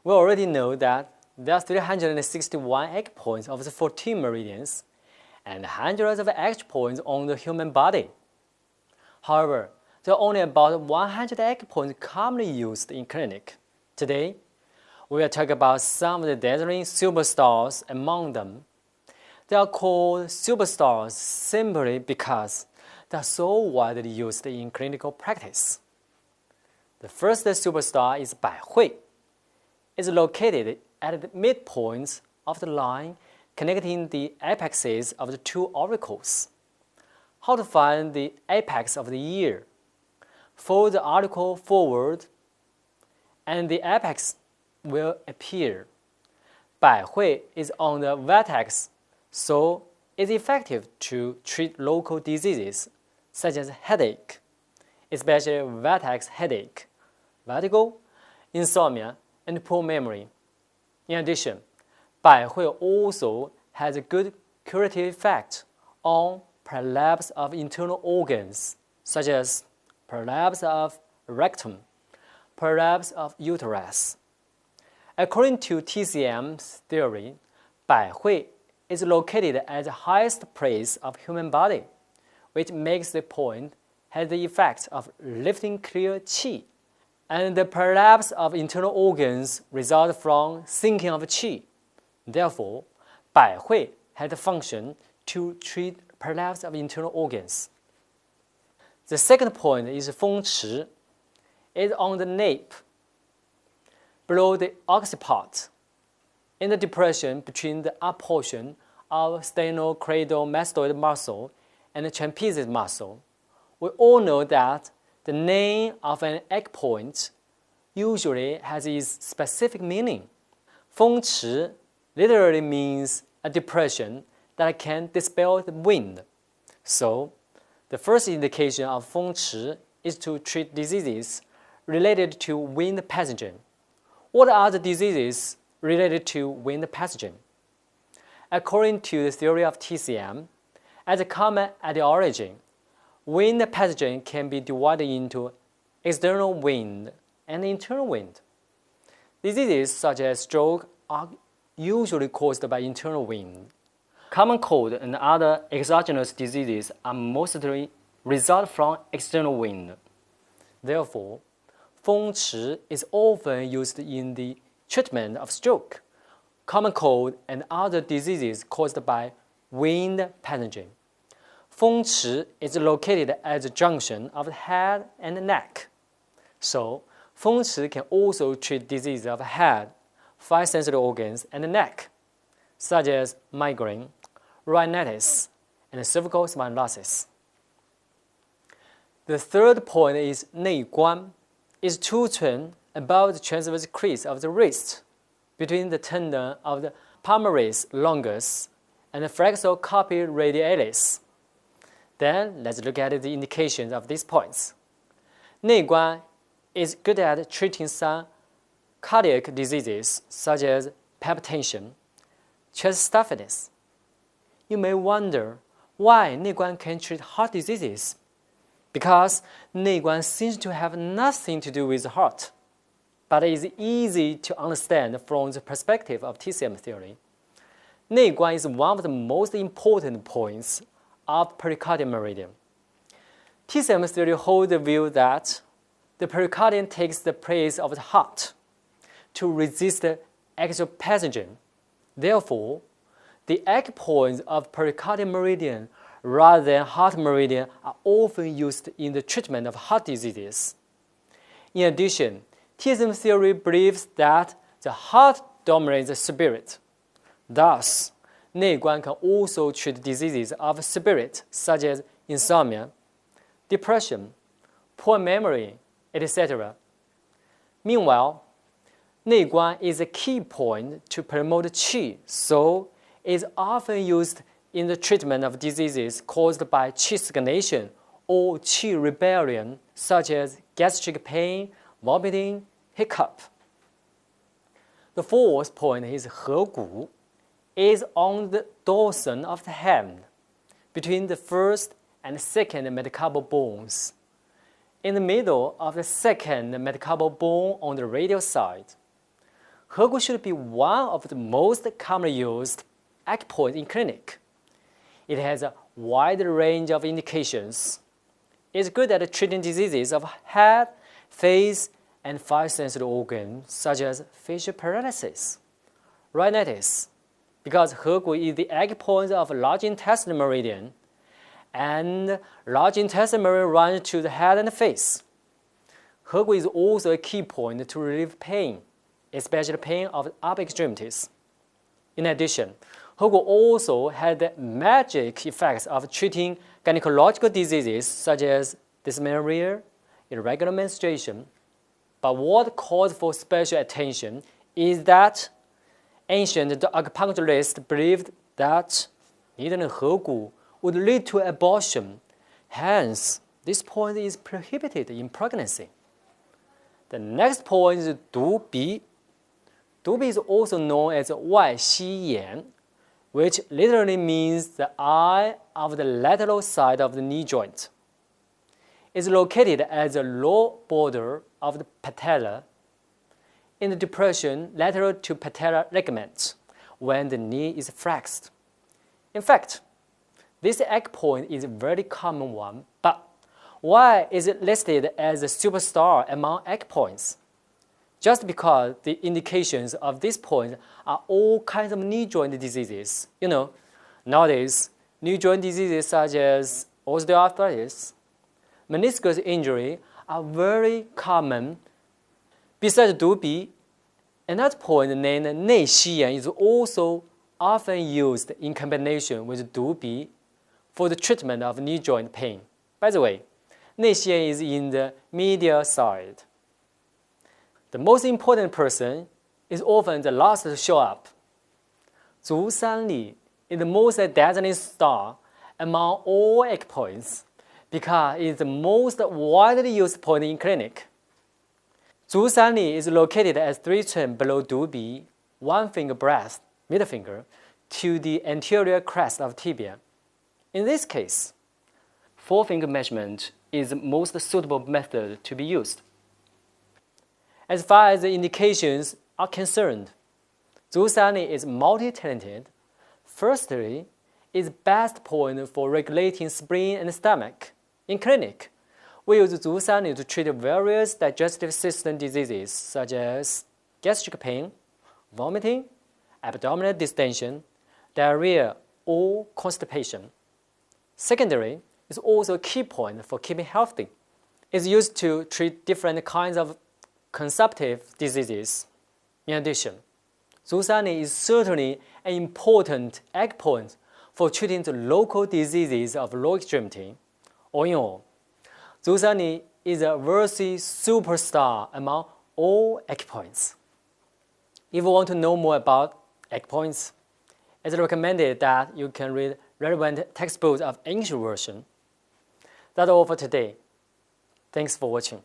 We already know that there are 361 acupoints of the 14 meridians and hundreds of acupoints on the human body. However, there are only about 100 acupoints commonly used in clinic. Today, we will talk about some of the dazzling superstars among them. They are called superstars simply because they are so widely used in clinical practice. The first superstar is Bai Hui. It's located at the midpoints of the line connecting the apexes of the two auricles. How to find the apex of the ear? Fold the auricle forward, and the apex will appear. Bai Hui is on the vertex, so it's effective to treat local diseases such as headache, especially vertex headache, vertigo, insomnia, and poor memory. In addition, Bai Hui also has a good curative effect on prolapse of internal organs, such as prolapse of rectum, prolapse of uterus. According to TCM's theory, Bai Hui is located at the highest place of human body, which makes the point has the effect of lifting clear qi, and the prolapse of internal organs result from sinking of qi. Therefore, Bai Hui has the function to treat prolapse of internal organs. The second point is Feng Chi. It's on the nape, below the occiput, in the depression between the upper portion of sternocleidomastoid muscle and the trapezius muscle. We all know that the name of an acupoint usually has its specific meaning. Feng Chi literally means a depression that can dispel the wind. So, the first indication of Feng Chi is to treat diseases related to wind pathogen. What are the diseases related to wind pathogen? According to the theory of TCM, as a common etiology, wind pathogen can be divided into external wind and internal wind. Diseases such as stroke are usually caused by internal wind. Common cold and other exogenous diseases are mostly result from external wind. Therefore, Feng Chi is often used in the treatment of stroke, common cold, and other diseases caused by wind pathogen. Feng Chi is located at the junction of the head and the neck. So, Feng Chi can also treat diseases of head, 5 sensory organs, and the neck, such as migraine, rhinitis, and cervical spondylosis. The third point is Nei Guan. Is two-turn above the transverse crease of the wrist, between the tendon of the palmaris longus and the flexor carpi radialis. Then let's look at the indications of these points. Nei Guan is good at treating some cardiac diseases such as palpitation, chest stuffiness. You may wonder why Nei Guan can treat heart diseases. Because Nei Guan seems to have nothing to do with the heart, but it is easy to understand from the perspective of TCM theory. Nei Guan is one of the most important points of pericardial meridian. TCM theory holds the view that the pericardium takes the place of the heart to resist the axial pathogen. Therefore, the acupoints of pericardial meridian rather than heart meridian are often used in the treatment of heart diseases. In addition, TCM theory believes that the heart dominates the spirit. Thus, Nei Guan can also treat diseases of spirit such as insomnia, depression, poor memory, etc. Meanwhile, Nei Guan is a key point to promote qi, so it is often used in the treatment of diseases caused by qi stagnation or qi rebellion, such as gastric pain, vomiting, hiccup. The fourth point is He Gu, is on the dorsum of the hand, between the first and second metacarpal bones, in the middle of the second metacarpal bone on the radial side. Hegu should be one of the most commonly used acupoints in clinic. It has a wide range of indications. It's good at treating diseases of head, face, and 5 sensory organs, such as facial paralysis, rhinitis, because Hegu is the acupoint of large intestinal meridian, and large intestinal meridian runs to the head and the face. Hegu is also a key point to relieve pain, especially pain of the upper extremities. In addition, Hegu also had magic effects of treating gynecological diseases such as dysmenorrhea, irregular menstruation. But what calls for special attention is that ancient acupuncturists believed that needling Hegu would lead to abortion. Hence, this point is prohibited in pregnancy. The next point is Du Bi. Du Bi is also known as Wai Xi Yan, which literally means the eye of the lateral side of the knee joint. It's located at the low border of the patella in the depression lateral to patella ligament when the knee is flexed. In fact, this acupoint is a very common one, but why is it listed as a superstar among acupoints? Just because the indications of this point are all kinds of knee joint diseases. Nowadays, knee joint diseases such as osteoarthritis, meniscus injury are very common. Besides Du Bi, another point named Nei Xiyan is also often used in combination with Du Bi for the treatment of knee joint pain. By the way, Nei Xiyan is in the medial side. The most important person is often the last to show up. Zhu San Li is the most dazzling star among all acupoints because it is the most widely used point in clinic. Zhu San Li is located at 3 cm below Du Bi, 1 finger breadth, middle finger, to the anterior crest of tibia. In this case, 4-finger measurement is the most suitable method to be used. As far as the indications are concerned, Zhu San Li is multi-talented. Firstly, it's best point for regulating spleen and stomach. In clinic, we use Zhu San Li to treat various digestive system diseases such as gastric pain, vomiting, abdominal distension, diarrhea, or constipation. Secondly, it's also a key point for keeping healthy. It's used to treat different kinds of consumptive diseases. In addition, Zhu San Li is certainly an important acupoint for treating the local diseases of lower extremity. All in all, Zhu San Li is a worthy superstar among all acupoints. If you want to know more about acupoints, it's recommended that you can read relevant textbooks of English version. That's all for today. Thanks for watching.